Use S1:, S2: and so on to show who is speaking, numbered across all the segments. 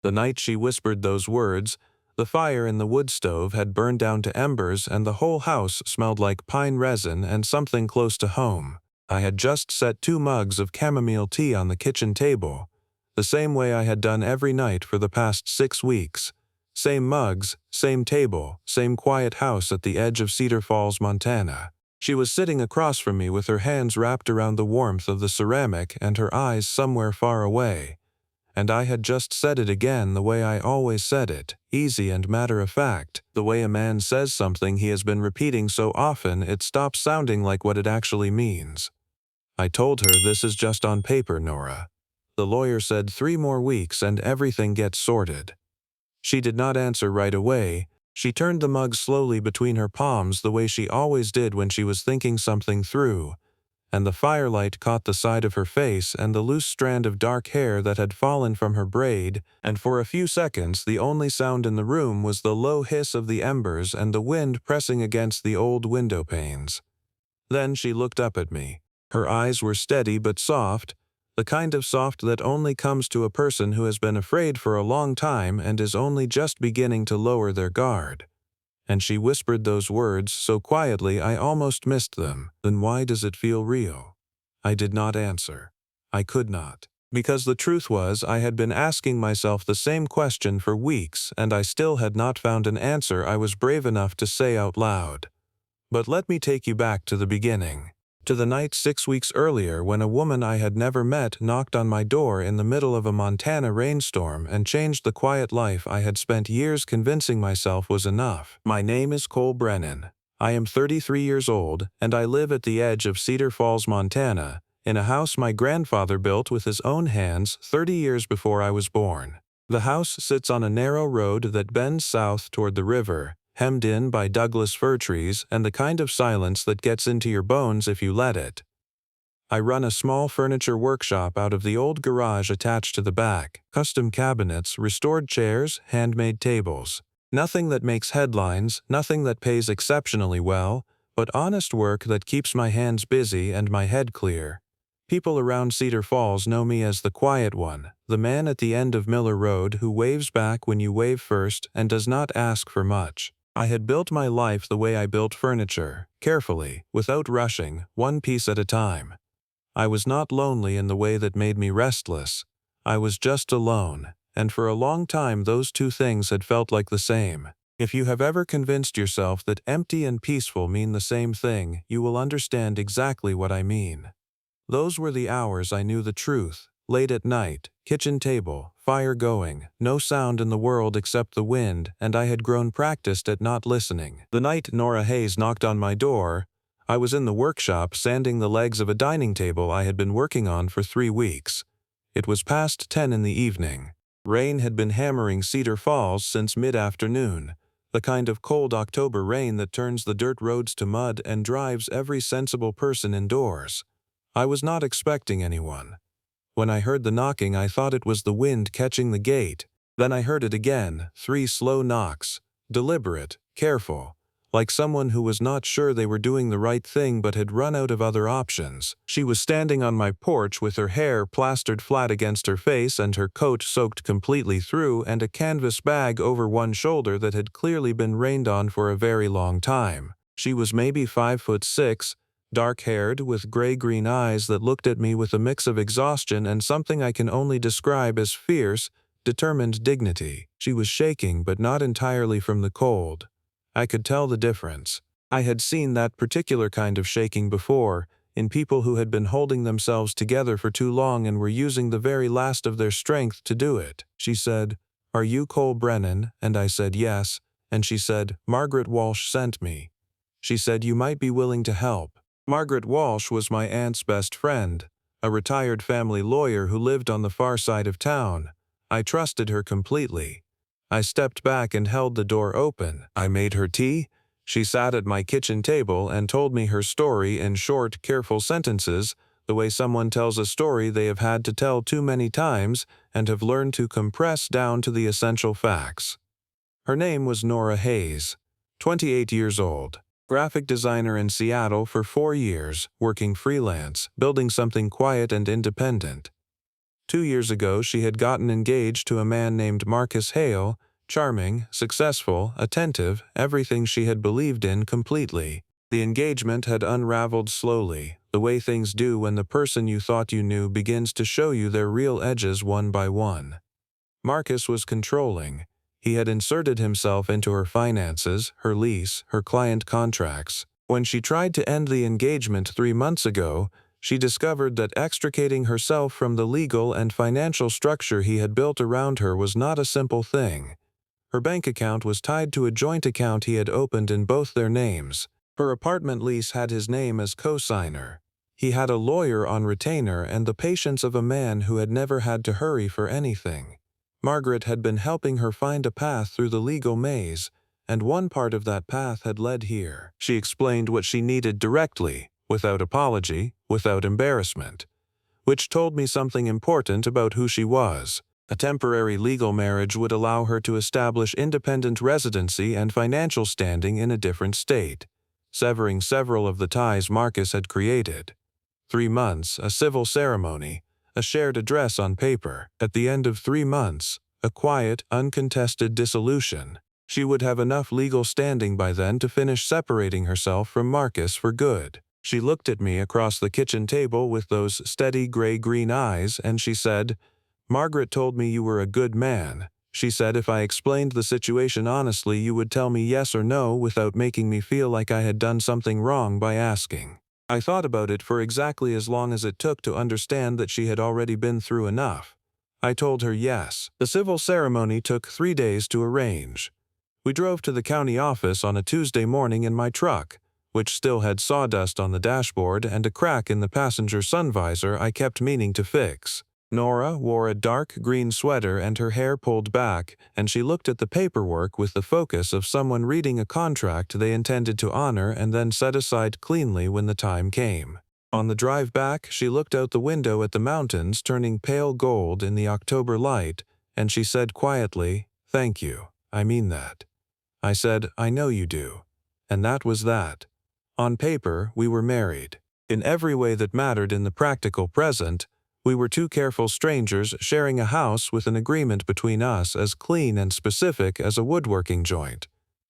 S1: The night she whispered those words, the fire in the wood stove had burned down to embers and the whole house smelled like pine resin and something close to home. I had just set 2 mugs of chamomile tea on the kitchen table, the same way I had done every night for the past 6 weeks. Same mugs, same table, same quiet house at the edge of Cedar Falls, Montana. She was sitting across from me with her hands wrapped around the warmth of the ceramic and her eyes somewhere far away. And I had just said it again the way I always said it, easy and matter-of-fact, the way a man says something he has been repeating so often it stops sounding like what it actually means. I told her, "This is just on paper, Nora. The lawyer said 3 more weeks and everything gets sorted." She did not answer right away. She turned the mug slowly between her palms the way she always did when she was thinking something through, and the firelight caught the side of her face and the loose strand of dark hair that had fallen from her braid, and for a few seconds the only sound in the room was the low hiss of the embers and the wind pressing against the old window panes. Then she looked up at me. Her eyes were steady but soft, the kind of soft that only comes to a person who has been afraid for a long time and is only just beginning to lower their guard. And she whispered those words so quietly I almost missed them. "Then why does it feel real?" I did not answer. I could not. Because the truth was, I had been asking myself the same question for weeks, and I still had not found an answer I was brave enough to say out loud. But let me take you back to the beginning. To the night 6 weeks earlier when a woman I had never met knocked on my door in the middle of a Montana rainstorm and changed the quiet life I had spent years convincing myself was enough. My name is Cole Brennan. I am 33 years old, and I live at the edge of Cedar Falls, Montana, in a house my grandfather built with his own hands 30 years before I was born. The house sits on a narrow road that bends south toward the river, hemmed in by Douglas fir trees and the kind of silence that gets into your bones if you let it. I run a small furniture workshop out of the old garage attached to the back, custom cabinets, restored chairs, handmade tables. Nothing that makes headlines, nothing that pays exceptionally well, but honest work that keeps my hands busy and my head clear. People around Cedar Falls know me as the quiet one, the man at the end of Miller Road who waves back when you wave first and does not ask for much. I had built my life the way I built furniture, carefully, without rushing, one piece at a time. I was not lonely in the way that made me restless. I was just alone, and for a long time those two things had felt like the same. If you have ever convinced yourself that empty and peaceful mean the same thing, you will understand exactly what I mean. Those were the hours I knew the truth. Late at night, kitchen table, fire going, no sound in the world except the wind, and I had grown practiced at not listening. The night Nora Hayes knocked on my door, I was in the workshop sanding the legs of a dining table I had been working on for 3 weeks. It was past 10 in the evening. Rain had been hammering Cedar Falls since mid-afternoon, the kind of cold October rain that turns the dirt roads to mud and drives every sensible person indoors. I was not expecting anyone. When I heard the knocking, I thought it was the wind catching the gate. Then I heard it again, 3 slow knocks, deliberate, careful, like someone who was not sure they were doing the right thing but had run out of other options. She was standing on my porch with her hair plastered flat against her face and her coat soaked completely through and a canvas bag over one shoulder that had clearly been rained on for a very long time. She was maybe 5'6", dark-haired, with gray-green eyes that looked at me with a mix of exhaustion and something I can only describe as fierce, determined dignity. She was shaking, but not entirely from the cold. I could tell the difference. I had seen that particular kind of shaking before, in people who had been holding themselves together for too long and were using the very last of their strength to do it. She said, "Are you Cole Brennan?" And I said yes, and she said, "Margaret Walsh sent me. She said you might be willing to help." Margaret Walsh was my aunt's best friend, a retired family lawyer who lived on the far side of town. I trusted her completely. I stepped back and held the door open. I made her tea. She sat at my kitchen table and told me her story in short, careful sentences, the way someone tells a story they have had to tell too many times and have learned to compress down to the essential facts. Her name was Nora Hayes, 28 years old. Graphic designer in Seattle for 4 years, working freelance, building something quiet and independent. 2 years ago she had gotten engaged to a man named Marcus Hale, charming, successful, attentive, everything she had believed in completely. The engagement had unraveled slowly, the way things do when the person you thought you knew begins to show you their real edges one by one. Marcus was controlling. He had inserted himself into her finances, her lease, her client contracts. When she tried to end the engagement 3 months ago, she discovered that extricating herself from the legal and financial structure he had built around her was not a simple thing. Her bank account was tied to a joint account he had opened in both their names. Her apartment lease had his name as co-signer. He had a lawyer on retainer and the patience of a man who had never had to hurry for anything. Margaret had been helping her find a path through the legal maze, and one part of that path had led here. She explained what she needed directly, without apology, without embarrassment, which told me something important about who she was. A temporary legal marriage would allow her to establish independent residency and financial standing in a different state, severing several of the ties Marcus had created. 3 months, a civil ceremony, a shared address on paper. At the end of 3 months, a quiet, uncontested dissolution. She would have enough legal standing by then to finish separating herself from Marcus for good. She looked at me across the kitchen table with those steady gray-green eyes, and she said, "Margaret told me you were a good man. She said if I explained the situation honestly, you would tell me yes or no without making me feel like I had done something wrong by asking." I thought about it for exactly as long as it took to understand that she had already been through enough. I told her yes. The civil ceremony took 3 days to arrange. We drove to the county office on a Tuesday morning in my truck, which still had sawdust on the dashboard and a crack in the passenger sun visor I kept meaning to fix. Nora wore a dark green sweater and her hair pulled back, and she looked at the paperwork with the focus of someone reading a contract they intended to honor and then set aside cleanly when the time came. On the drive back, she looked out the window at the mountains turning pale gold in the October light, and she said quietly, "Thank you, I mean that." I said, "I know you do." And that was that. On paper, we were married. In every way that mattered in the practical present, we were two careful strangers sharing a house with an agreement between us as clean and specific as a woodworking joint.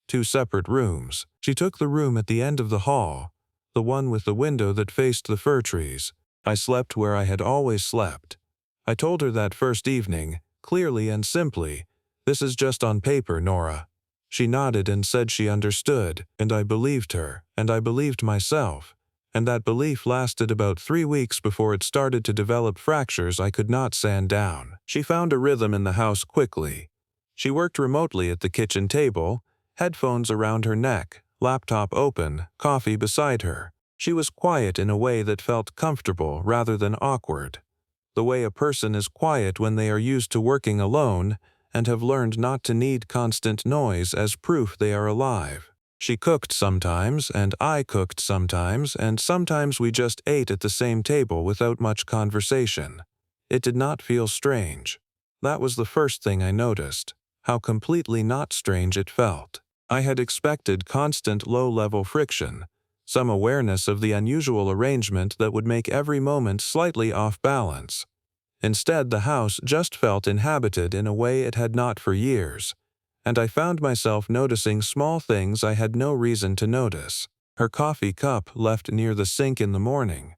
S1: 2 separate rooms. She took the room at the end of the hall, the one with the window that faced the fir trees. I slept where I had always slept. I told her that first evening, clearly and simply, "This is just on paper, Nora." She nodded and said she understood, and I believed her, and I believed myself. And that belief lasted about 3 weeks before it started to develop fractures I could not sand down. She found a rhythm in the house quickly. She worked remotely at the kitchen table, headphones around her neck, laptop open, coffee beside her. She was quiet in a way that felt comfortable rather than awkward. The way a person is quiet when they are used to working alone and have learned not to need constant noise as proof they are alive. She cooked sometimes, and I cooked sometimes, and sometimes we just ate at the same table without much conversation. It did not feel strange. That was the first thing I noticed, how completely not strange it felt. I had expected constant low-level friction, some awareness of the unusual arrangement that would make every moment slightly off balance. Instead, the house just felt inhabited in a way it had not for years, and I found myself noticing small things I had no reason to notice. Her coffee cup left near the sink in the morning,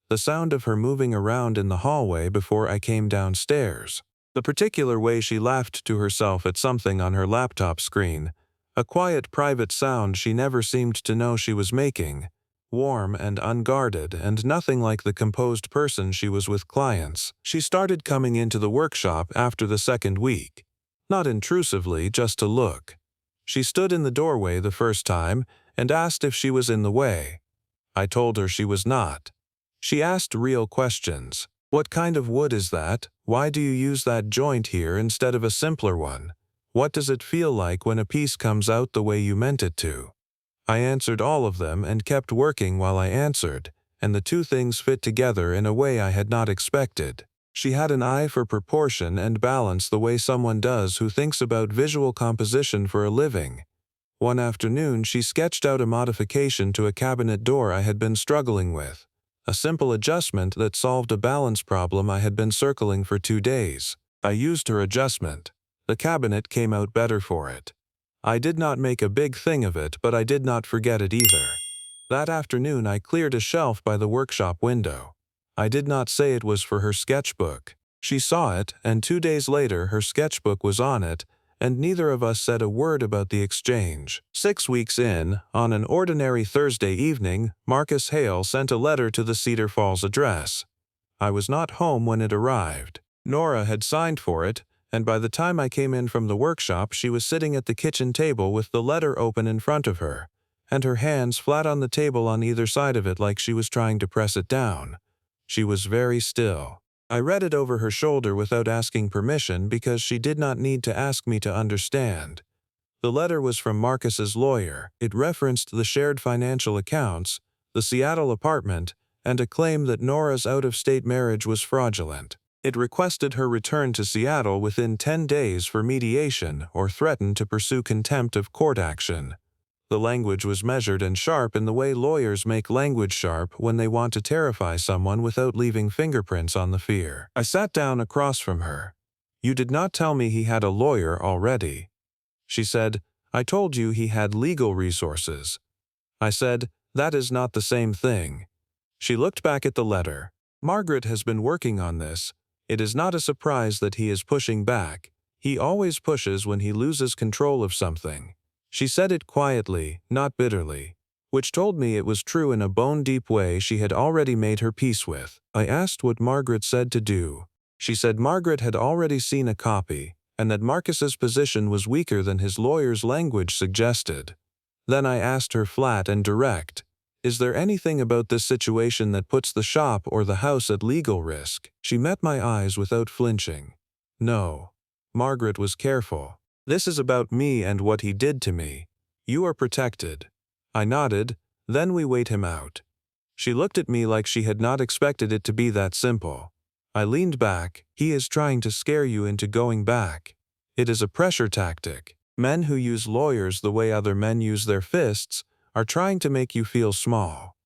S1: the sound of her moving around in the hallway before I came downstairs, the particular way she laughed to herself at something on her laptop screen, a quiet private sound she never seemed to know she was making, warm and unguarded and nothing like the composed person she was with clients. She started coming into the workshop after the 2nd week. Not intrusively, just to look. She stood in the doorway the first time and asked if she was in the way. I told her she was not. She asked real questions. What kind of wood is that? Why do you use that joint here instead of a simpler one? What does it feel like when a piece comes out the way you meant it to? I answered all of them and kept working while I answered, and the two things fit together in a way I had not expected. She had an eye for proportion and balance the way someone does who thinks about visual composition for a living. One afternoon, she sketched out a modification to a cabinet door I had been struggling with. A simple adjustment that solved a balance problem I had been circling for 2 days. I used her adjustment. The cabinet came out better for it. I did not make a big thing of it, but I did not forget it either. That afternoon I cleared a shelf by the workshop window. I did not say it was for her sketchbook. She saw it, and 2 days later her sketchbook was on it, and neither of us said a word about the exchange. 6 weeks in, on an ordinary Thursday evening, Marcus Hale sent a letter to the Cedar Falls address. I was not home when it arrived. Nora had signed for it, and by the time I came in from the workshop she was sitting at the kitchen table with the letter open in front of her, and her hands flat on the table on either side of it like she was trying to press it down. She was very still. I read it over her shoulder without asking permission because she did not need to ask me to understand. The letter was from Marcus's lawyer. It referenced the shared financial accounts, the Seattle apartment, and a claim that Nora's out-of-state marriage was fraudulent. It requested her return to Seattle within 10 days for mediation or threatened to pursue contempt of court action. The language was measured and sharp in the way lawyers make language sharp when they want to terrify someone without leaving fingerprints on the fear. I sat down across from her. "You did not tell me he had a lawyer already." She said, "I told you he had legal resources." I said, "That is not the same thing." She looked back at the letter. "Margaret has been working on this. It is not a surprise that he is pushing back. He always pushes when he loses control of something." She said it quietly, not bitterly, which told me it was true in a bone-deep way she had already made her peace with. I asked what Margaret said to do. She said Margaret had already seen a copy, and that Marcus's position was weaker than his lawyer's language suggested. Then I asked her flat and direct, "Is there anything about this situation that puts the shop or the house at legal risk?" She met my eyes without flinching. "No." Margaret was careful. "This is about me and what he did to me. You are protected." I nodded, "Then we wait him out." She looked at me like she had not expected it to be that simple. I leaned back. "He is trying to scare you into going back. It is a pressure tactic. Men who use lawyers the way other men use their fists are trying to make you feel small.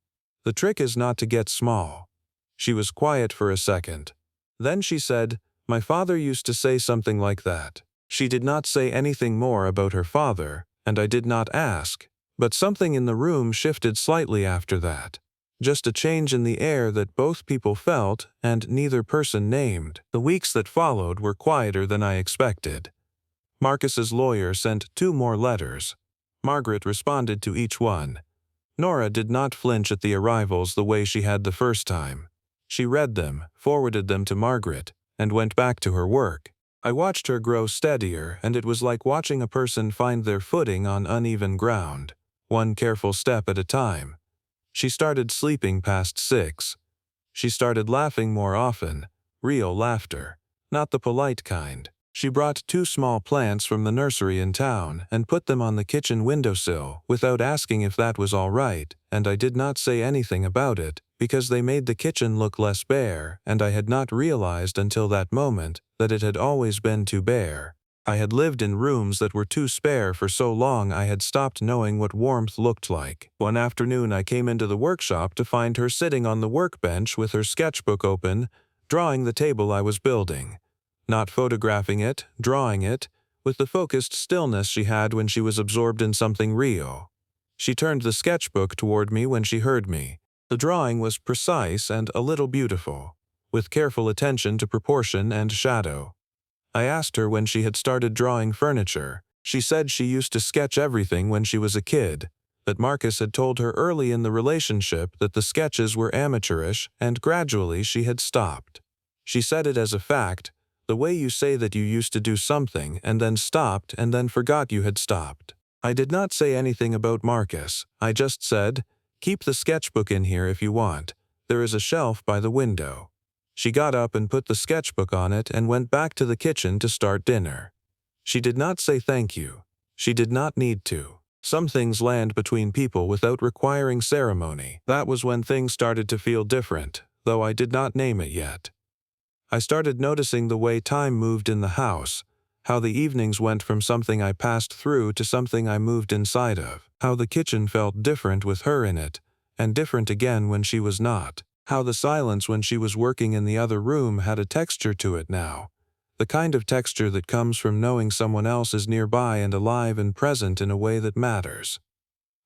S1: The trick is not to get small." She was quiet for a second. Then she said, "My father used to say something like that." She did not say anything more about her father, and I did not ask, but something in the room shifted slightly after that. Just a change in the air that both people felt and neither person named. The weeks that followed were quieter than I expected. Marcus's lawyer sent 2 more letters. Margaret responded to each one. Nora did not flinch at the arrivals the way she had the first time. She read them, forwarded them to Margaret, and went back to her work. I watched her grow steadier, and it was like watching a person find their footing on uneven ground, one careful step at a time. She started sleeping past 6. She started laughing more often, real laughter, not the polite kind. She brought 2 small plants from the nursery in town and put them on the kitchen windowsill without asking if that was all right, and I did not say anything about it, because they made the kitchen look less bare, and I had not realized until that moment that it had always been too bare. I had lived in rooms that were too spare for so long I had stopped knowing what warmth looked like. One afternoon I came into the workshop to find her sitting on the workbench with her sketchbook open, drawing the table I was building. Not photographing it, drawing it, with the focused stillness she had when she was absorbed in something real. She turned the sketchbook toward me when she heard me. The drawing was precise and a little beautiful, with careful attention to proportion and shadow. I asked her when she had started drawing furniture. She said she used to sketch everything when she was a kid, that Marcus had told her early in the relationship that the sketches were amateurish, and gradually she had stopped. She said it as a fact, the way you say that you used to do something and then stopped and then forgot you had stopped. I did not say anything about Marcus. I just said, "Keep the sketchbook in here if you want. There is a shelf by the window." She got up and put the sketchbook on it and went back to the kitchen to start dinner. She did not say thank you. She did not need to. Some things land between people without requiring ceremony. That was when things started to feel different, though I did not name it yet. I started noticing the way time moved in the house, how the evenings went from something I passed through to something I moved inside of, how the kitchen felt different with her in it, and different again when she was not. How the silence when she was working in the other room had a texture to it now. The kind of texture that comes from knowing someone else is nearby and alive and present in a way that matters.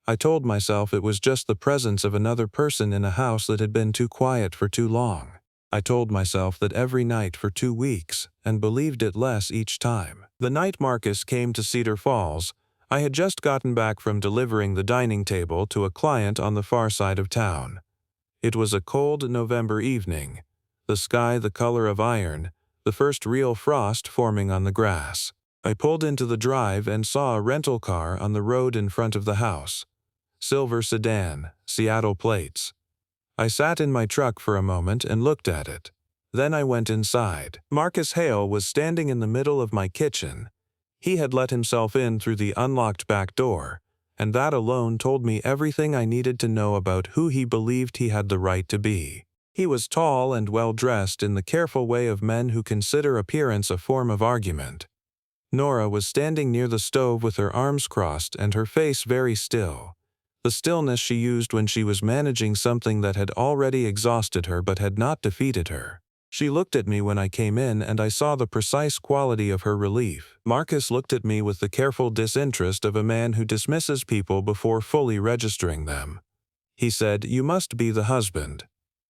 S1: I told myself it was just the presence of another person in a house that had been too quiet for too long. I told myself that every night for 2 weeks, and believed it less each time. The night Marcus came to Cedar Falls, I had just gotten back from delivering the dining table to a client on the far side of town. It was a cold November evening, the sky the color of iron, the first real frost forming on the grass. I pulled into the drive and saw a rental car on the road in front of the house. Silver sedan, Seattle plates. I sat in my truck for a moment and looked at it. Then I went inside. Marcus Hale was standing in the middle of my kitchen. He had let himself in through the unlocked back door, and that alone told me everything I needed to know about who he believed he had the right to be. He was tall and well-dressed in the careful way of men who consider appearance a form of argument. Nora was standing near the stove with her arms crossed and her face very still. The stillness she used when she was managing something that had already exhausted her but had not defeated her. She looked at me when I came in and I saw the precise quality of her relief. Marcus looked at me with the careful disinterest of a man who dismisses people before fully registering them. He said, "You must be the husband."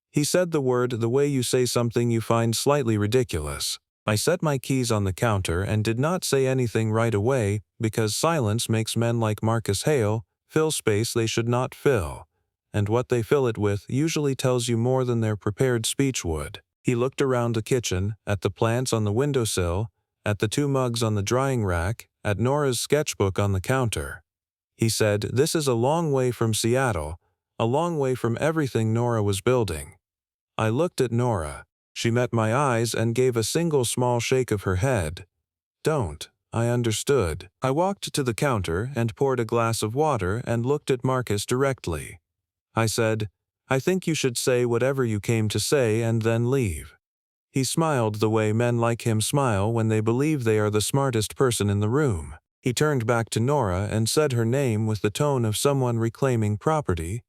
S1: He said the word the way you say something you find slightly ridiculous. I set my keys on the counter and did not say anything right away because silence makes men like Marcus Hale fill space they should not fill, and what they fill it with usually tells you more than their prepared speech would. He looked around the kitchen, at the plants on the windowsill, at the 2 mugs on the drying rack, at Nora's sketchbook on the counter. He said, "This is a long way from Seattle, a long way from everything Nora was building." I looked at Nora. She met my eyes and gave a single small shake of her head. "Don't." I understood. I walked to the counter and poured a glass of water and looked at Marcus directly. I said, "I think you should say whatever you came to say and then leave." He smiled the way men like him smile when they believe they are the smartest person in the room. He turned back to Nora and said her name with the tone of someone reclaiming property,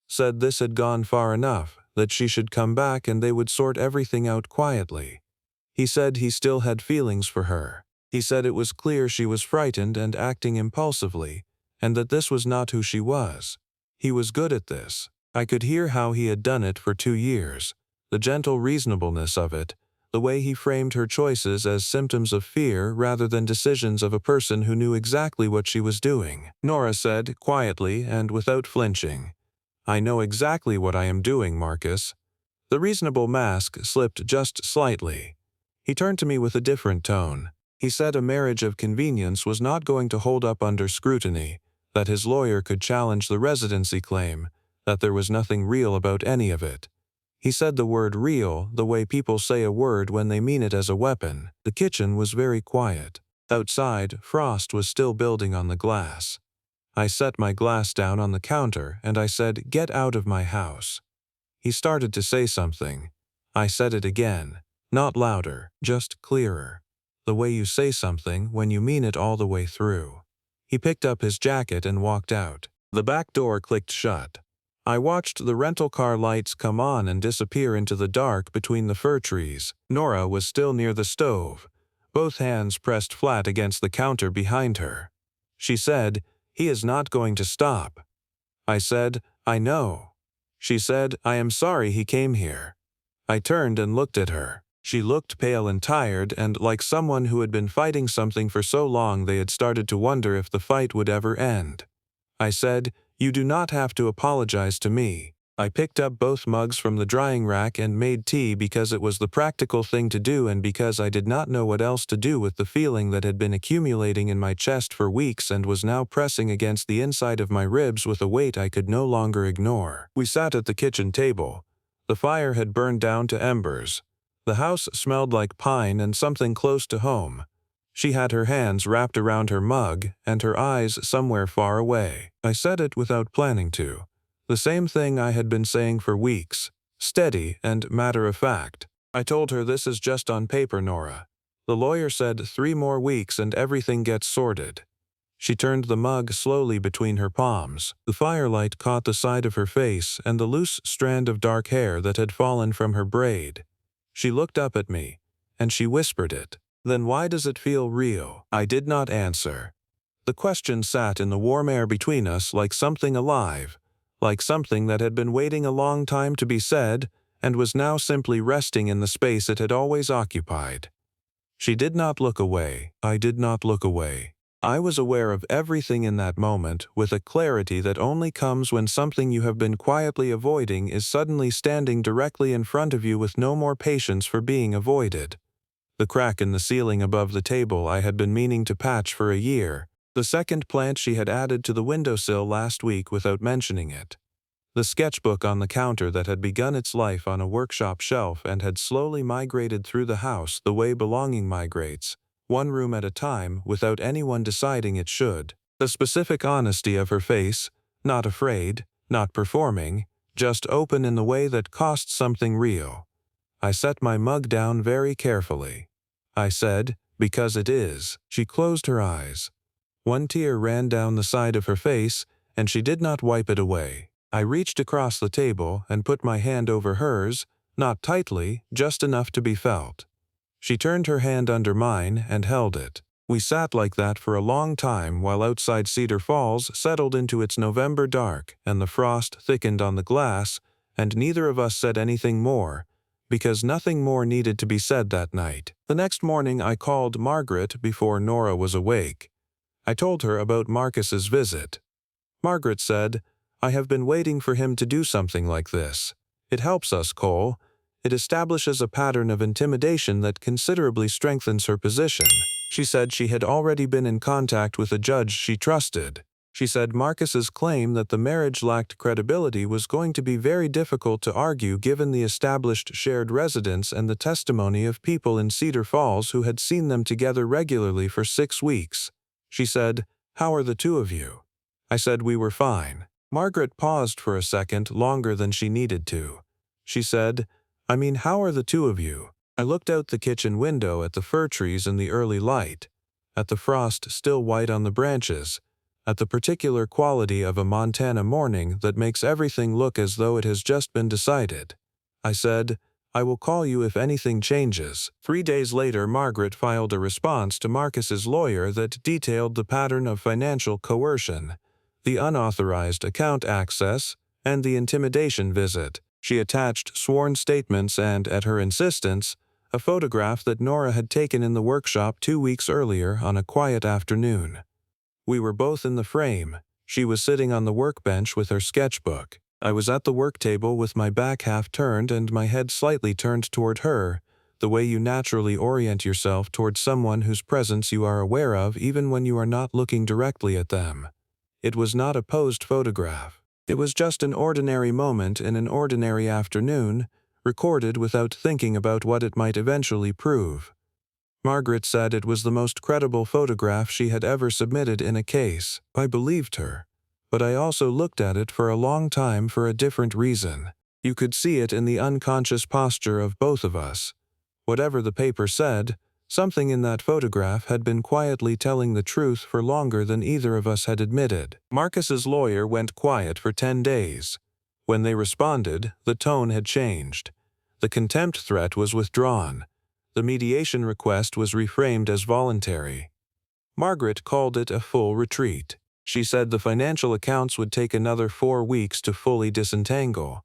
S1: said this had gone far enough, that she should come back and they would sort everything out quietly. He said he still had feelings for her. He said it was clear she was frightened and acting impulsively, and that this was not who she was. He was good at this. I could hear how he had done it for 2 years, the gentle reasonableness of it, the way he framed her choices as symptoms of fear rather than decisions of a person who knew exactly what she was doing. Nora said, quietly and without flinching, "I know exactly what I am doing, Marcus." The reasonable mask slipped just slightly. He turned to me with a different tone. He said a marriage of convenience was not going to hold up under scrutiny, that his lawyer could challenge the residency claim, that there was nothing real about any of it. He said the word real the way people say a word when they mean it as a weapon. The kitchen was very quiet. Outside, frost was still building on the glass. I set my glass down on the counter and I said, "Get out of my house." He started to say something. I said it again, not louder, just clearer. The way you say something when you mean it all the way through. He picked up his jacket and walked out. The back door clicked shut. I watched the rental car lights come on and disappear into the dark between the fir trees. Nora was still near the stove, both hands pressed flat against the counter behind her. She said, "He is not going to stop." I said, "I know." She said, "I am sorry he came here." I turned and looked at her. She looked pale and tired and like someone who had been fighting something for so long they had started to wonder if the fight would ever end. I said, "You do not have to apologize to me." I picked up both mugs from the drying rack and made tea because it was the practical thing to do and because I did not know what else to do with the feeling that had been accumulating in my chest for weeks and was now pressing against the inside of my ribs with a weight I could no longer ignore. We sat at the kitchen table. The fire had burned down to embers. The house smelled like pine and something close to home. She had her hands wrapped around her mug and her eyes somewhere far away. I said it without planning to. The same thing I had been saying for weeks, steady and matter-of-fact. I told her, "This is just on paper, Nora. The lawyer said 3 more weeks and everything gets sorted." She turned the mug slowly between her palms. The firelight caught the side of her face and the loose strand of dark hair that had fallen from her braid. She looked up at me, and she whispered it. "Then why does it feel real?" I did not answer. The question sat in the warm air between us like something alive, like something that had been waiting a long time to be said and was now simply resting in the space it had always occupied. She did not look away. I did not look away. I was aware of everything in that moment with a clarity that only comes when something you have been quietly avoiding is suddenly standing directly in front of you with no more patience for being avoided. The crack in the ceiling above the table I had been meaning to patch for a year. The second plant she had added to the windowsill last week without mentioning it. The sketchbook on the counter that had begun its life on a workshop shelf and had slowly migrated through the house the way belonging migrates, one room at a time without anyone deciding it should. The specific honesty of her face, not afraid, not performing, just open in the way that costs something real. I set my mug down very carefully. I said, "Because it is." She closed her eyes. One tear ran down the side of her face, and she did not wipe it away. I reached across the table and put my hand over hers, not tightly, just enough to be felt. She turned her hand under mine and held it. We sat like that for a long time while outside Cedar Falls settled into its November dark and the frost thickened on the glass, and neither of us said anything more, because nothing more needed to be said that night. The next morning I called Margaret before Nora was awake. I told her about Marcus's visit. Margaret said, "I have been waiting for him to do something like this. It helps us, Cole. It establishes a pattern of intimidation that considerably strengthens her position." She said she had already been in contact with a judge she trusted. She said Marcus's claim that the marriage lacked credibility was going to be very difficult to argue given the established shared residence and the testimony of people in Cedar Falls who had seen them together regularly for 6 weeks. She said, "How are the two of you?" I said we were fine. Margaret paused for a second longer than she needed to. She said, "I mean, how are the two of you?" I looked out the kitchen window at the fir trees in the early light, at the frost still white on the branches, at the particular quality of a Montana morning that makes everything look as though it has just been decided. I said, "I will call you if anything changes." 3 days later, Margaret filed a response to Marcus's lawyer that detailed the pattern of financial coercion, the unauthorized account access, and the intimidation visit. She attached sworn statements and, at her insistence, a photograph that Nora had taken in the workshop 2 weeks earlier on a quiet afternoon. We were both in the frame. She was sitting on the workbench with her sketchbook. I was at the work table with my back half turned and my head slightly turned toward her, the way you naturally orient yourself toward someone whose presence you are aware of even when you are not looking directly at them. It was not a posed photograph. It was just an ordinary moment in an ordinary afternoon, recorded without thinking about what it might eventually prove. Margaret said it was the most credible photograph she had ever submitted in a case. I believed her, but I also looked at it for a long time for a different reason. You could see it in the unconscious posture of both of us. Whatever the paper said, something in that photograph had been quietly telling the truth for longer than either of us had admitted. Marcus's lawyer went quiet for 10 days. When they responded, the tone had changed. The contempt threat was withdrawn. The mediation request was reframed as voluntary. Margaret called it a full retreat. She said the financial accounts would take another 4 weeks to fully disentangle,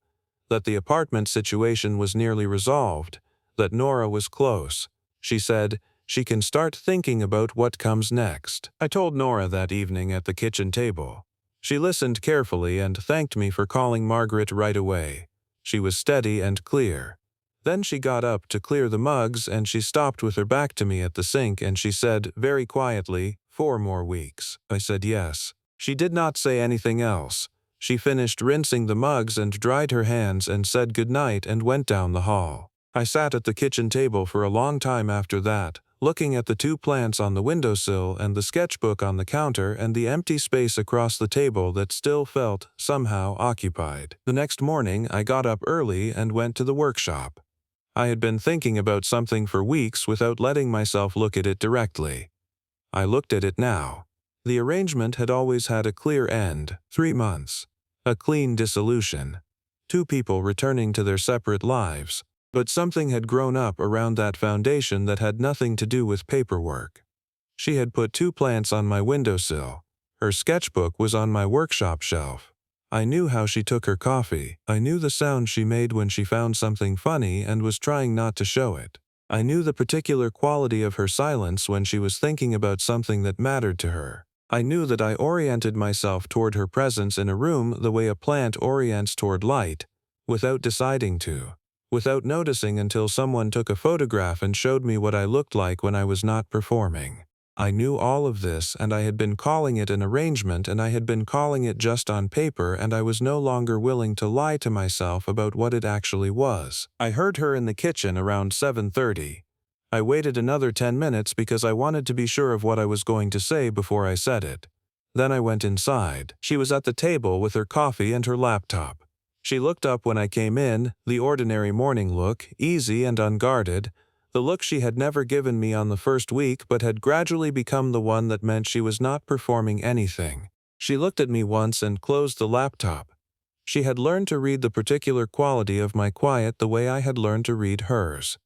S1: that the apartment situation was nearly resolved, that Nora was close. She said, she can start thinking about what comes next. I told Nora that evening at the kitchen table. She listened carefully and thanked me for calling Margaret right away. She was steady and clear. Then she got up to clear the mugs and she stopped with her back to me at the sink and she said, very quietly, 4 more weeks. I said yes. She did not say anything else. She finished rinsing the mugs and dried her hands and said goodnight and went down the hall. I sat at the kitchen table for a long time after that, looking at the 2 plants on the windowsill and the sketchbook on the counter and the empty space across the table that still felt, somehow, occupied. The next morning, I got up early and went to the workshop. I had been thinking about something for weeks without letting myself look at it directly. I looked at it now. The arrangement had always had a clear end, 3 months. A clean dissolution. 2 people returning to their separate lives. But something had grown up around that foundation that had nothing to do with paperwork. She had put 2 plants on my windowsill. Her sketchbook was on my workshop shelf. I knew how she took her coffee. I knew the sound she made when she found something funny and was trying not to show it. I knew the particular quality of her silence when she was thinking about something that mattered to her. I knew that I oriented myself toward her presence in a room the way a plant orients toward light, without deciding to, without noticing until someone took a photograph and showed me what I looked like when I was not performing. I knew all of this, and I had been calling it an arrangement, and I had been calling it just on paper, and I was no longer willing to lie to myself about what it actually was. I heard her in the kitchen around 7:30. I waited another 10 minutes because I wanted to be sure of what I was going to say before I said it. Then I went inside. She was at the table with her coffee and her laptop. She looked up when I came in, the ordinary morning look, easy and unguarded, the look she had never given me on the first week but had gradually become the one that meant she was not performing anything. She looked at me once and closed the laptop. She had learned to read the particular quality of my quiet the way I had learned to read hers.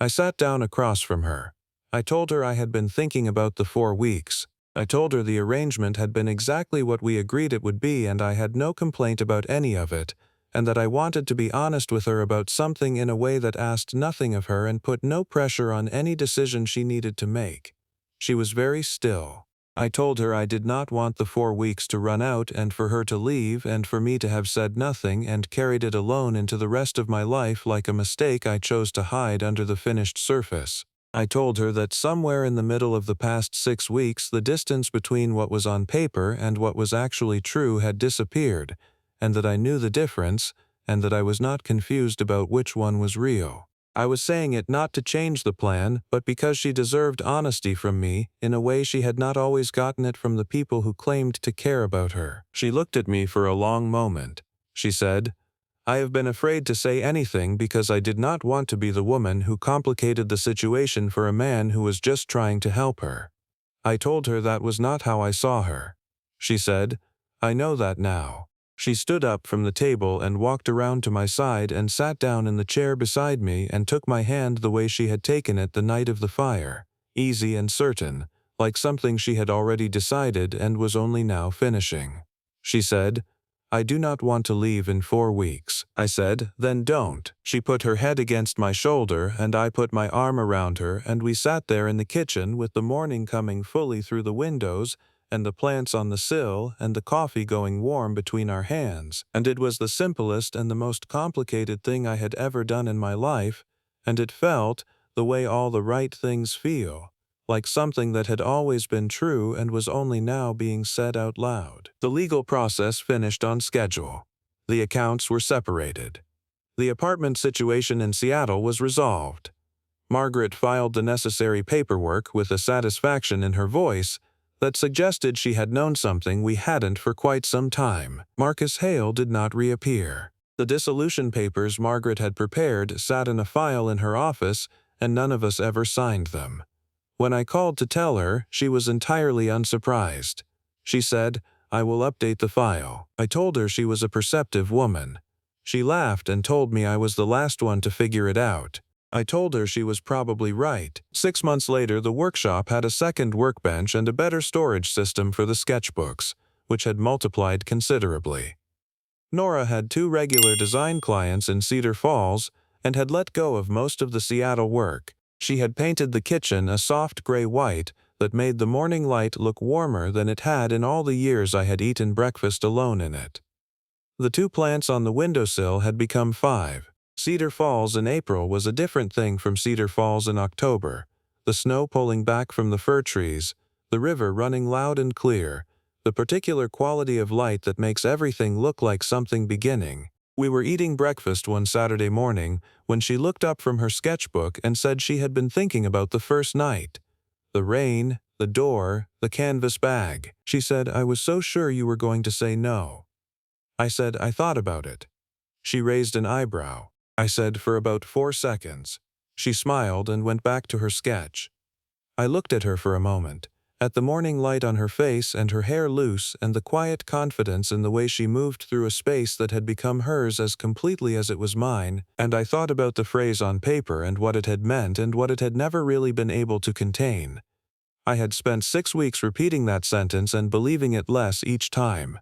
S1: I sat down across from her. I told her I had been thinking about the 4 weeks. I told her the arrangement had been exactly what we agreed it would be and I had no complaint about any of it, and that I wanted to be honest with her about something in a way that asked nothing of her and put no pressure on any decision she needed to make. She was very still. I told her I did not want the 4 weeks to run out and for her to leave and for me to have said nothing and carried it alone into the rest of my life like a mistake I chose to hide under the finished surface. I told her that somewhere in the middle of the past 6 weeks the distance between what was on paper and what was actually true had disappeared, and that I knew the difference, and that I was not confused about which one was real. I was saying it not to change the plan, but because she deserved honesty from me in a way she had not always gotten it from the people who claimed to care about her. She looked at me for a long moment. She said, "I have been afraid to say anything because I did not want to be the woman who complicated the situation for a man who was just trying to help her." I told her that was not how I saw her. She said, "I know that now." She stood up from the table and walked around to my side and sat down in the chair beside me and took my hand the way she had taken it the night of the fire, easy and certain, like something she had already decided and was only now finishing. She said, "I do not want to leave in 4 weeks." I said, "Then don't." She put her head against my shoulder and I put my arm around her and we sat there in the kitchen with the morning coming fully through the windows and the plants on the sill and the coffee going warm between our hands, and it was the simplest and the most complicated thing I had ever done in my life, and it felt, the way all the right things feel, like something that had always been true and was only now being said out loud. The legal process finished on schedule. The accounts were separated. The apartment situation in Seattle was resolved. Margaret filed the necessary paperwork with a satisfaction in her voice that suggested she had known something we hadn't for quite some time. Marcus Hale did not reappear. The dissolution papers Margaret had prepared sat in a file in her office, and none of us ever signed them. When I called to tell her, she was entirely unsurprised. She said, "I will update the file." I told her she was a perceptive woman. She laughed and told me I was the last one to figure it out. I told her she was probably right. 6 months later, the workshop had a second workbench and a better storage system for the sketchbooks, which had multiplied considerably. Nora had 2 regular design clients in Cedar Falls and had let go of most of the Seattle work. She had painted the kitchen a soft gray-white that made the morning light look warmer than it had in all the years I had eaten breakfast alone in it. The 2 plants on the windowsill had become 5. Cedar Falls in April was a different thing from Cedar Falls in October. The snow pulling back from the fir trees, the river running loud and clear, the particular quality of light that makes everything look like something beginning. We were eating breakfast one Saturday morning when she looked up from her sketchbook and said she had been thinking about the first night. The rain, the door, the canvas bag. She said, "I was so sure you were going to say no." I said, "I thought about it." She raised an eyebrow. I said, "For about 4 seconds." She smiled and went back to her sketch. I looked at her for a moment, At the morning light on her face and her hair loose and the quiet confidence in the way she moved through a space that had become hers as completely as it was mine, and I thought about the phrase on paper and what it had meant and what it had never really been able to contain. I had spent 6 weeks repeating that sentence and believing it less each time.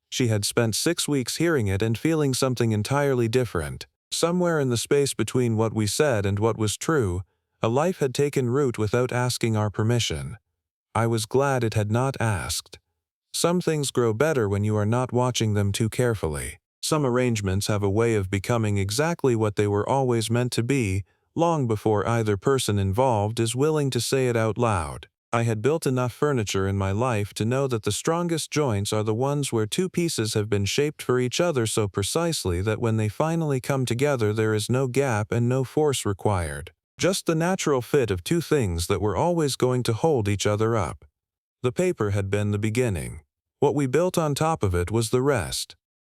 S1: She had spent 6 weeks hearing it and feeling something entirely different. Somewhere in the space between what we said and what was true, a life had taken root without asking our permission. I was glad it had not asked. Some things grow better when you are not watching them too carefully. Some arrangements have a way of becoming exactly what they were always meant to be, long before either person involved is willing to say it out loud. I had built enough furniture in my life to know that the strongest joints are the ones where two pieces have been shaped for each other so precisely that when they finally come together there is no gap and no force required. Just the natural fit of two things that were always going to hold each other up. The paper had been the beginning. What we built on top of it was the rest.